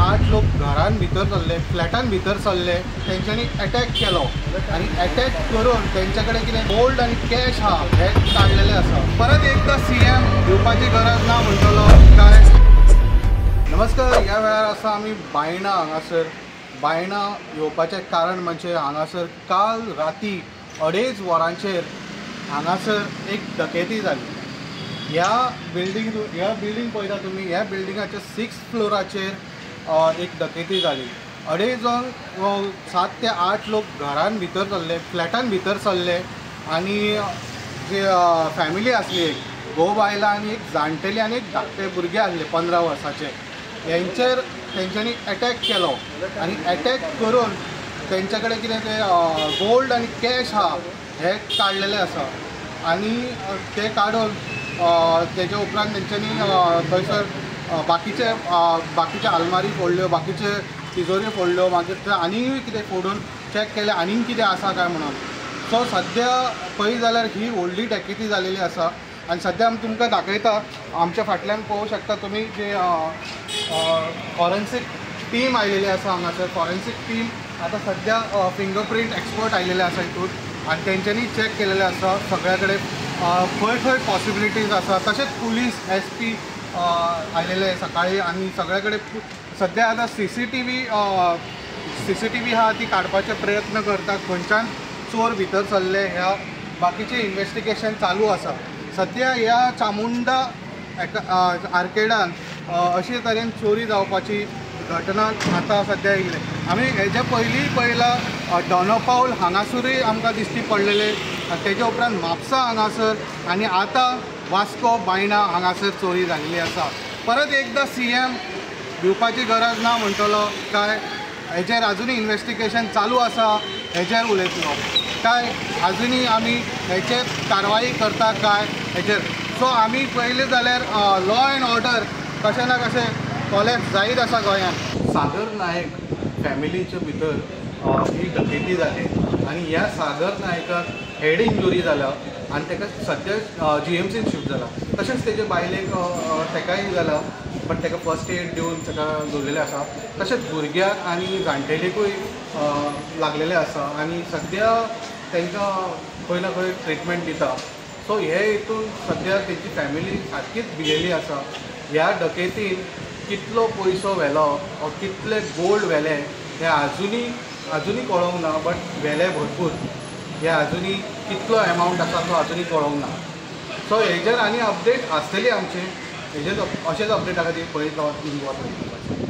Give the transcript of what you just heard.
8 लोक घरान भितर सरले, फ्लॅटान भितर सरले, तेंच्यांनी अटॅक केलो आणि अटॅक करून तेंच्याकडे कितें गोल्ड आणि कॅश हा हे काडलेले आसा. परत एकदा सीएम येवपाची गरज ना म्हणटलो काय. नमस्कार. ह्या वेळार आसा आमी बायणा हांगासर. बायणा येवपाचें कारण म्हणजे हांगासर काल राती 2:30 वरांचेर हांगासर एक डकेती जाली. ह्या बिल्डींग पळयता तुमी, ह्या बिल्डिंगाच्या 6th फ्लोराचेर एक डकेती जाली. 2:30 7 ते 8 लोक घरान भितर सरले, फ्लॅटान भितर सरले आणि जे फॅमिली आसली, एक घोव बायलां आणि एक जाणटेली आणि एक धाकटे भुरगे आसले 15 वर्साचे, हेंचेर तेंच्यांनी अटॅक केलो आणि अटॅक करून तेंच्या कडेन कितें ते गोल्ड आणि कॅश हा हे काडलेले आसा. आणि ते काडून तेच्या उपरांत तेंच्यांनी थंयसर बाकीचे आलमारी फोडल्यो, बाकीचे तिजोऱ्यो फोडल्यो, मागीर ते आनीकूय कितें फोडून चॅक केलें आनीक कितें आसा काय म्हणून. सो सद्या पळयत जाल्यार ही व्हडली डकेती जालेली आसा. आनी सद्या आमी तुमकां दाखयता, आमच्या फाटल्यान पळोवं शकता तुमी जे फॉरेन्सीक टीम आयलेली आसा हांगासर. फॉरेन्सीक टीम आतां सद्या फिंगरप्रिंट एक्सपर्ट आयलेले आसा हितून आनी तेंच्यांनी चॅक केलेले आसा सगळ्या कडेन खंय खंय पॉसिबिलिटीज आसा. तशेंच पुलीस SP आयलेले सकाळीं आनी सगळ्या कडेन सद्या आतां CCTV हा ती काडपाचे प्रयत्न करतात. खंयच्यान चोर भितर सरले ह्या बाकीचे इन्वेस्टिगेशन चालू आसा. सद्या ह्या चामुंडा आर्केडान अशे तरेन चोरी जावपाची घटना आतां सद्या येयले. आमी हेजे पयलींय पळयलां दोनापावल हांगासरूय आमकां दिश्टी पडलेले, तेजे उपरांत म्हापसा हांगासर आनी आतां वास्को बायणा हांगासर चोरी जाल्ली आसा. परत एकदा CM भिवपाची गरज ना म्हणटलो काय, हेजेर आजुनूय इन्वेस्टिगेशन चालू आसा हेजेर उलयतलो काय, आजुनूय आमी हेचेर कारवाई करता काय हेजेर. सो आमी पळयलें जाल्यार लॉ एंड ऑर्डर कशें ना कशें कॉलेज जायत आसा गोंयांत. सागर नायक फॅमिलीचे भितर ही डकेती जाली आनी ह्या सागर नायकाक हेड इंजुरी जाला आनी ताका सद्या GMCन शिफ्ट जाला. तशेंच तेजे बायलेक तेकाय जाला, बट ताका फर्स्ट एड दिवन ताका दवरलेले आसा. तशेंच भुरग्याक आनी जाणटेलीकूय लागलेले आसा आनी सद्या तांकां खंय ना खंय ट्रिटमेंट दिता. सो हे हितून सद्या तेची फॅमिली सारकीच भियेली आसा. ह्या डकेतीन कितलो पयसो व्हेलो वा कितले गोल्ड व्हेले हे आजुनूय कळोंक ना, बट व्हेले भरपूर. हे आजुनूय कितलो एमावंट आसा तो आजुनूय कळोंक ना. सो हेजेर आनी अपडेट आसतली आमचे. हेजेर अशेच अपडेटा खातीर पळयत रावात.